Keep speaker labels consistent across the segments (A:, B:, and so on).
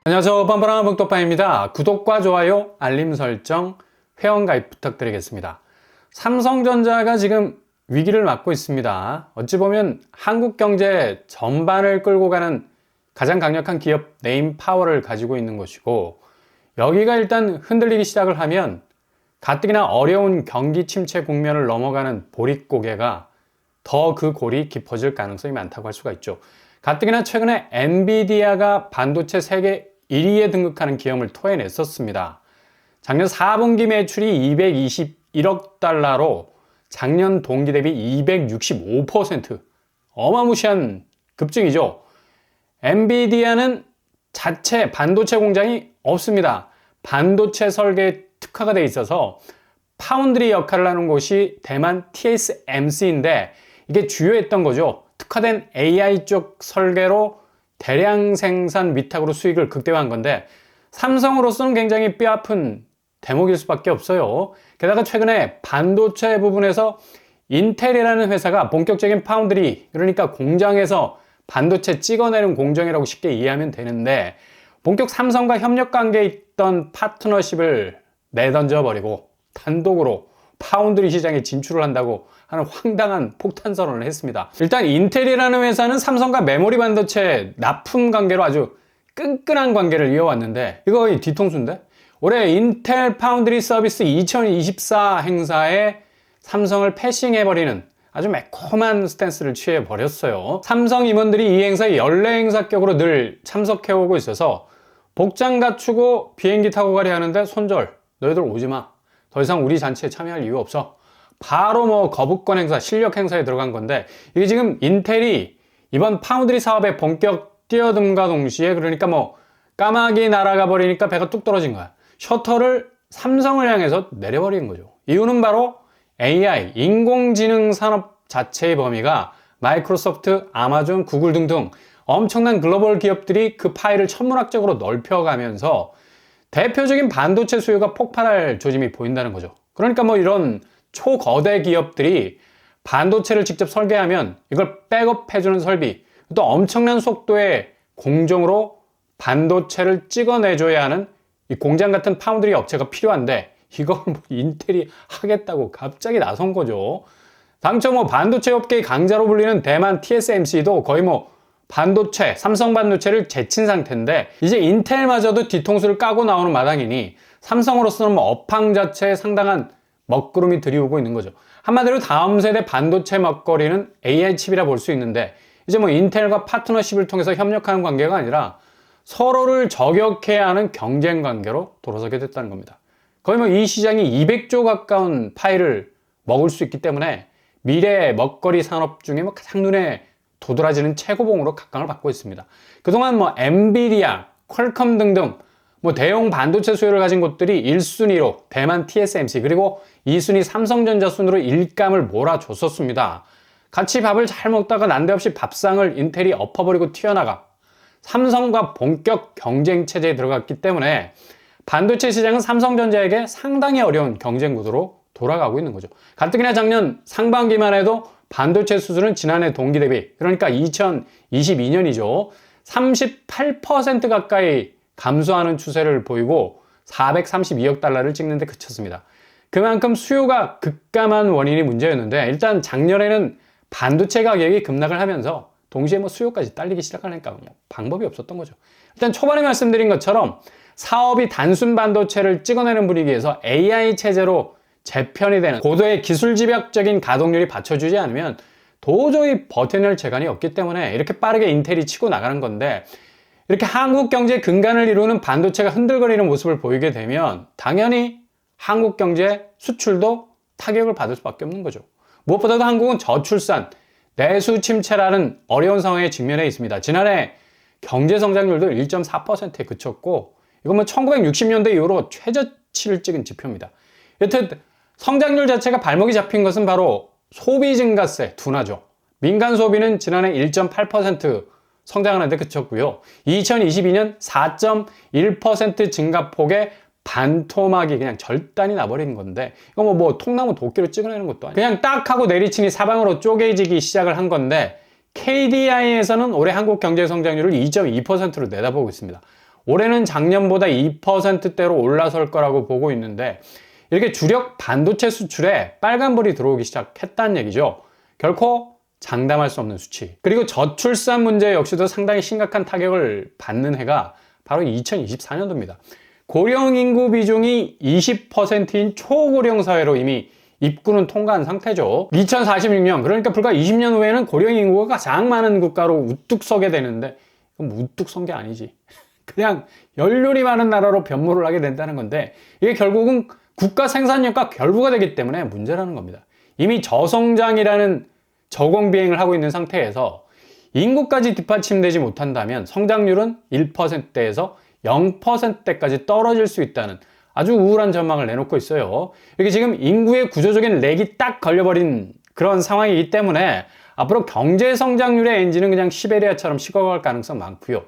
A: 안녕하세요. 뻔뻔한 붕토파입니다. 구독과 좋아요, 알림 설정, 회원가입 부탁드리겠습니다. 삼성전자가 지금 위기를 맞고 있습니다. 어찌 보면 한국 경제 전반을 끌고 가는 가장 강력한 기업 네임 파워를 가지고 있는 것이고, 여기가 일단 흔들리기 시작을 하면 가뜩이나 어려운 경기 침체 국면을 넘어가는 보릿고개가 더 그 골이 깊어질 가능성이 많다고 할 수가 있죠. 가뜩이나 최근에 엔비디아가 반도체 세계 1위에 등극하는 기염을 토해냈었습니다. 작년 4분기 매출이 221억 달러로 작년 동기 대비 265% 어마무시한 급증이죠. 엔비디아는 자체 반도체 공장이 없습니다. 반도체 설계에 특화가 돼 있어서 파운드리 역할을 하는 곳이 대만 TSMC인데 이게 주요했던 거죠. 특화된 AI 쪽 설계로 대량 생산 위탁으로 수익을 극대화한 건데 삼성으로서는 굉장히 뼈아픈 대목일 수밖에 없어요. 게다가 최근에 반도체 부분에서 인텔이라는 회사가 본격적인 파운드리, 그러니까 공장에서 반도체 찍어내는 공정이라고 쉽게 이해하면 되는데, 본격 삼성과 협력 관계에 있던 파트너십을 내던져 버리고 단독으로 파운드리 시장에 진출을 한다고 하는 황당한 폭탄 선언을 했습니다. 일단 인텔이라는 회사는 삼성과 메모리 반도체 납품 관계로 아주 끈끈한 관계를 이어왔는데, 이거 거의 뒤통수인데? 올해 인텔 파운드리 서비스 2024 행사에 삼성을 패싱해버리는 아주 매콤한 스탠스를 취해버렸어요. 삼성 임원들이 이 행사에 연례 행사격으로 늘 참석해오고 있어서 복장 갖추고 비행기 타고 가려 하는데, 손절, 너희들 오지마, 더 이상 우리 잔치에 참여할 이유 없어, 바로 거부권 행사, 실력 행사에 들어간 건데, 이게 지금 인텔이 이번 파운드리 사업에 본격 뛰어듦과 동시에, 그러니까 까마귀 날아가 버리니까 배가 뚝 떨어진 거야. 셔터를 삼성을 향해서 내려버린 거죠. 이유는 바로 AI, 인공지능 산업 자체의 범위가 마이크로소프트, 아마존, 구글 등등 엄청난 글로벌 기업들이 그 파일을 천문학적으로 넓혀가면서 대표적인 반도체 수요가 폭발할 조짐이 보인다는 거죠. 그러니까 이런 초거대 기업들이 반도체를 직접 설계하면 이걸 백업해주는 설비, 또 엄청난 속도의 공정으로 반도체를 찍어내줘야 하는 이 공장 같은 파운드리 업체가 필요한데, 이걸 인텔이 하겠다고 갑자기 나선 거죠. 당초 반도체 업계의 강자로 불리는 대만 TSMC도 거의 반도체, 삼성 반도체를 제친 상태인데, 이제 인텔마저도 뒤통수를 까고 나오는 마당이니 삼성으로서는 업황 자체에 상당한 먹구름이 들이오고 있는 거죠. 한마디로 다음 세대 반도체 먹거리는 AI 칩이라 볼 수 있는데, 이제 인텔과 파트너십을 통해서 협력하는 관계가 아니라 서로를 저격해야 하는 경쟁 관계로 돌아서게 됐다는 겁니다. 거의 이 시장이 200조 가까운 파이를 먹을 수 있기 때문에 미래 먹거리 산업 중에 가장 눈에 도드라지는 최고봉으로 각광을 받고 있습니다. 그동안 엔비디아, 퀄컴 등등 대형 반도체 수요를 가진 곳들이 1순위로 대만 TSMC, 그리고 2순위 삼성전자 순으로 일감을 몰아줬었습니다. 같이 밥을 잘 먹다가 난데없이 밥상을 인텔이 엎어버리고 튀어나가 삼성과 본격 경쟁 체제에 들어갔기 때문에 반도체 시장은 삼성전자에게 상당히 어려운 경쟁 구도로 돌아가고 있는 거죠. 가뜩이나 작년 상반기만 해도 반도체 수준은 지난해 동기 대비, 그러니까 2022년이죠. 38% 가까이 감소하는 추세를 보이고 432억 달러를 찍는 데 그쳤습니다. 그만큼 수요가 급감한 원인이 문제였는데, 일단 작년에는 반도체 가격이 급락을 하면서 동시에 수요까지 딸리기 시작하니까 방법이 없었던 거죠. 일단 초반에 말씀드린 것처럼 사업이 단순 반도체를 찍어내는 분위기에서 AI 체제로 재편이 되는 고도의 기술 집약적인 가동률이 받쳐주지 않으면 도저히 버텨낼 재간이 없기 때문에 이렇게 빠르게 인텔이 치고 나가는 건데, 이렇게 한국 경제의 근간을 이루는 반도체가 흔들거리는 모습을 보이게 되면 당연히 한국 경제 수출도 타격을 받을 수밖에 없는 거죠. 무엇보다도 한국은 저출산, 내수 침체라는 어려운 상황에 직면해 있습니다. 지난해 경제 성장률도 1.4%에 그쳤고, 이건 1960년대 이후로 최저치를 찍은 지표입니다. 여튼 성장률 자체가 발목이 잡힌 것은 바로 소비 증가세 둔화죠. 민간 소비는 지난해 1.8% 성장하는데 그쳤고요. 2022년 4.1% 증가폭의 반토막이 그냥 절단이 나버리는 건데, 이거 통나무 도끼로 찍어내는 것도 아니고 그냥 딱 하고 내리치니 사방으로 쪼개지기 시작을 한 건데, KDI에서는 올해 한국 경제 성장률을 2.2%로 내다보고 있습니다. 올해는 작년보다 2%대로 올라설 거라고 보고 있는데 이렇게 주력 반도체 수출에 빨간불이 들어오기 시작했다는 얘기죠. 결코 장담할 수 없는 수치. 그리고 저출산 문제 역시도 상당히 심각한 타격을 받는 해가 바로 2024년도입니다. 고령 인구 비중이 20%인 초고령 사회로 이미 입구는 통과한 상태죠. 2046년, 그러니까 불과 20년 후에는 고령 인구가 가장 많은 국가로 우뚝 서게 되는데 이건 뭐 우뚝 선 게 아니지. 그냥 연륜이 많은 나라로 변모를 하게 된다는 건데 이게 결국은 국가 생산력과 결부가 되기 때문에 문제라는 겁니다. 이미 저성장이라는 저공비행을 하고 있는 상태에서 인구까지 뒷받침되지 못한다면 성장률은 1%대에서 0%대까지 떨어질 수 있다는 아주 우울한 전망을 내놓고 있어요. 이게 지금 인구의 구조적인 렉이 딱 걸려버린 그런 상황이기 때문에 앞으로 경제 성장률의 엔진은 그냥 시베리아처럼 식어갈 가능성 많고요.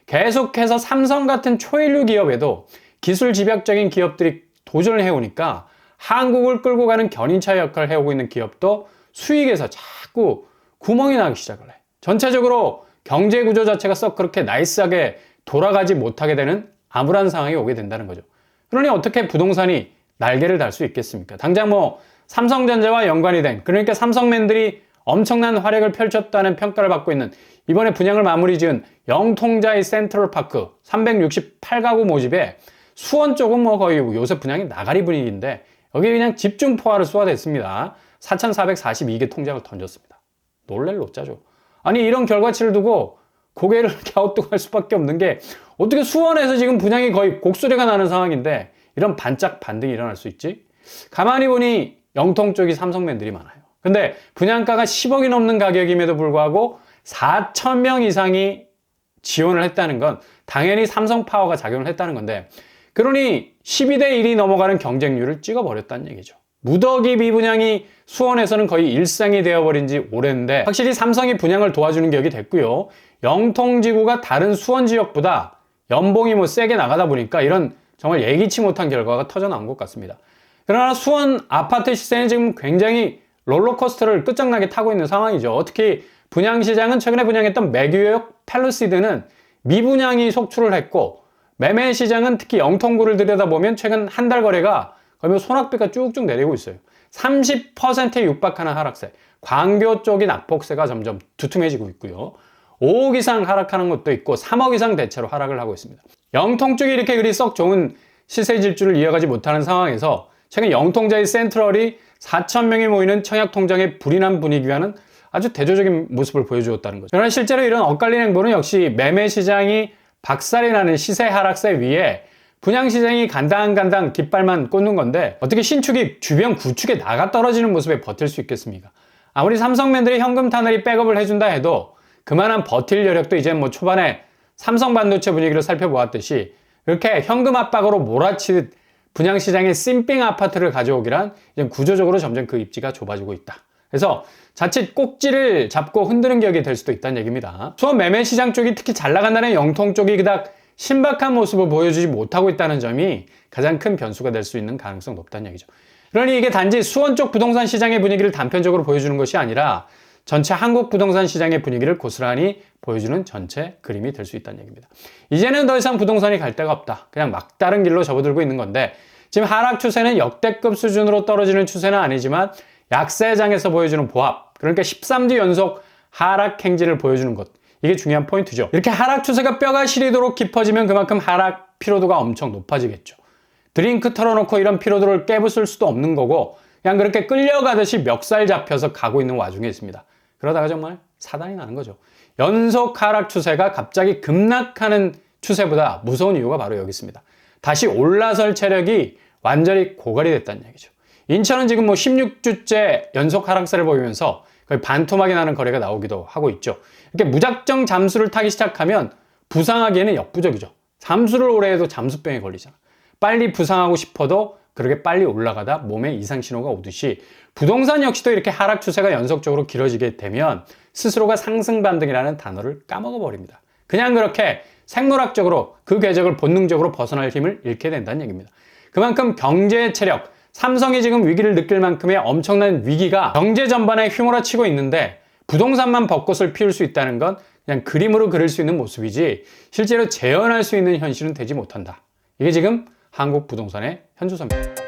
A: 계속해서 삼성 같은 초일류 기업에도 기술 집약적인 기업들이 도전을 해오니까 한국을 끌고 가는 견인차 역할을 해오고 있는 기업도 수익에서 자꾸 구멍이 나기 시작을 해. 전체적으로 경제 구조 자체가 썩 그렇게 나이스하게 돌아가지 못하게 되는 암울한 상황이 오게 된다는 거죠. 그러니 어떻게 부동산이 날개를 달 수 있겠습니까? 당장 뭐 삼성전자와 연관이 된, 그러니까 삼성맨들이 엄청난 활약을 펼쳤다는 평가를 받고 있는 이번에 분양을 마무리 지은 영통자의 센트럴파크 368가구 모집에 수원 쪽은 뭐 거의 요새 분양이 나가리 분위기인데 여기 그냥 집중 포화를 쏟아냈습니다. 4,442개 통장을 던졌습니다. 놀랄 노짜죠. 아니 이런 결과치를 두고 고개를 갸우뚱할 수밖에 없는 게 어떻게 수원에서 지금 분양이 거의 곡소리가 나는 상황인데 이런 반짝 반등이 일어날 수 있지? 가만히 보니 영통 쪽이 삼성맨들이 많아요. 근데 분양가가 10억이 넘는 가격임에도 불구하고 4,000명 이상이 지원을 했다는 건 당연히 삼성파워가 작용을 했다는 건데 그러니 12대 1이 넘어가는 경쟁률을 찍어버렸다는 얘기죠. 무더기 미분양이 수원에서는 거의 일상이 되어버린 지 오래인데 확실히 삼성이 분양을 도와주는 격이 됐고요. 영통지구가 다른 수원 지역보다 연봉이 뭐 세게 나가다 보니까 이런 정말 예기치 못한 결과가 터져나온 것 같습니다. 그러나 수원 아파트 시세는 지금 굉장히 롤러코스터를 끝장나게 타고 있는 상황이죠. 특히 분양시장은 최근에 분양했던 매규역 팰리시드는 미분양이 속출을 했고 매매시장은 특히 영통구를 들여다보면 최근 한 달 거래가 거의 뭐 손학비가 쭉쭉 내리고 있어요. 30%에 육박하는 하락세, 광교 쪽이 낙폭세가 점점 두툼해지고 있고요. 5억 이상 하락하는 것도 있고 3억 이상 대체로 하락을 하고 있습니다. 영통 쪽이 이렇게 그리 썩 좋은 시세 질주를 이어가지 못하는 상황에서 최근 영통자의 센트럴이 4,000명이 모이는 청약통장의 불이 난 분위기와는 아주 대조적인 모습을 보여주었다는 거죠. 그러나 실제로 이런 엇갈린 행보는 역시 매매시장이 박살이 나는 시세 하락세 위에 분양시장이 간당간당 깃발만 꽂는 건데 어떻게 신축이 주변 구축에 나가 떨어지는 모습에 버틸 수 있겠습니까? 아무리 삼성맨들이 현금 타늘이 백업을 해준다 해도 그만한 버틸 여력도 이제 뭐 초반에 삼성 반도체 분위기를 살펴보았듯이 이렇게 현금 압박으로 몰아치듯 분양시장에 씀삥 아파트를 가져오기란 이제 구조적으로 점점 그 입지가 좁아지고 있다. 그래서 자칫 꼭지를 잡고 흔드는 격이 될 수도 있다는 얘기입니다. 수원 매매시장 쪽이 특히 잘 나간다는 영통 쪽이 그닥 신박한 모습을 보여주지 못하고 있다는 점이 가장 큰 변수가 될 수 있는 가능성이 높다는 얘기죠. 그러니 이게 단지 수원 쪽 부동산 시장의 분위기를 단편적으로 보여주는 것이 아니라 전체 한국 부동산 시장의 분위기를 고스란히 보여주는 전체 그림이 될 수 있다는 얘기입니다. 이제는 더 이상 부동산이 갈 데가 없다. 그냥 막다른 길로 접어들고 있는 건데 지금 하락 추세는 역대급 수준으로 떨어지는 추세는 아니지만 약세장에서 보여주는 보합, 그러니까 13주 연속 하락 행진을 보여주는 것, 이게 중요한 포인트죠. 이렇게 하락 추세가 뼈가 시리도록 깊어지면 그만큼 하락 피로도가 엄청 높아지겠죠. 드링크 털어놓고 이런 피로도를 깨부술 수도 없는 거고 그냥 그렇게 끌려가듯이 멱살 잡혀서 가고 있는 와중에 있습니다. 그러다가 정말 사단이 나는 거죠. 연속 하락 추세가 갑자기 급락하는 추세보다 무서운 이유가 바로 여기 있습니다. 다시 올라설 체력이 완전히 고갈이 됐다는 얘기죠. 인천은 지금 뭐 16주째 연속 하락세를 보이면서 거의 반토막이 나는 거래가 나오기도 하고 있죠. 이렇게 무작정 잠수를 타기 시작하면 부상하기에는 역부족이죠. 잠수를 오래 해도 잠수병에 걸리잖아. 빨리 부상하고 싶어도 그렇게 빨리 올라가다 몸에 이상 신호가 오듯이 부동산 역시도 이렇게 하락 추세가 연속적으로 길어지게 되면 스스로가 상승 반등이라는 단어를 까먹어 버립니다. 그냥 그렇게 생물학적으로 그 궤적을 본능적으로 벗어날 힘을 잃게 된다는 얘기입니다. 그만큼 경제 체력, 삼성이 지금 위기를 느낄 만큼의 엄청난 위기가 경제 전반에 휘몰아치고 있는데 부동산만 벚꽃을 피울 수 있다는 건 그냥 그림으로 그릴 수 있는 모습이지 실제로 재현할 수 있는 현실은 되지 못한다. 이게 지금 한국 부동산의 현주소입니다.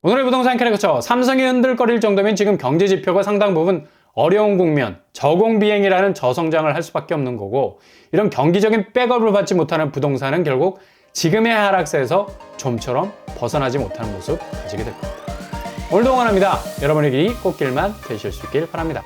A: 오늘의 부동산 캐릭터, 삼성이 흔들거릴 정도면 지금 경제 지표가 상당 부분 어려운 국면, 저공비행이라는 저성장을 할 수밖에 없는 거고, 이런 경기적인 백업을 받지 못하는 부동산은 결국 지금의 하락세에서 좀처럼 벗어나지 못하는 모습 가지게 될 겁니다. 오늘도 응원합니다. 여러분의 길이 꽃길만 되실 수 있길 바랍니다.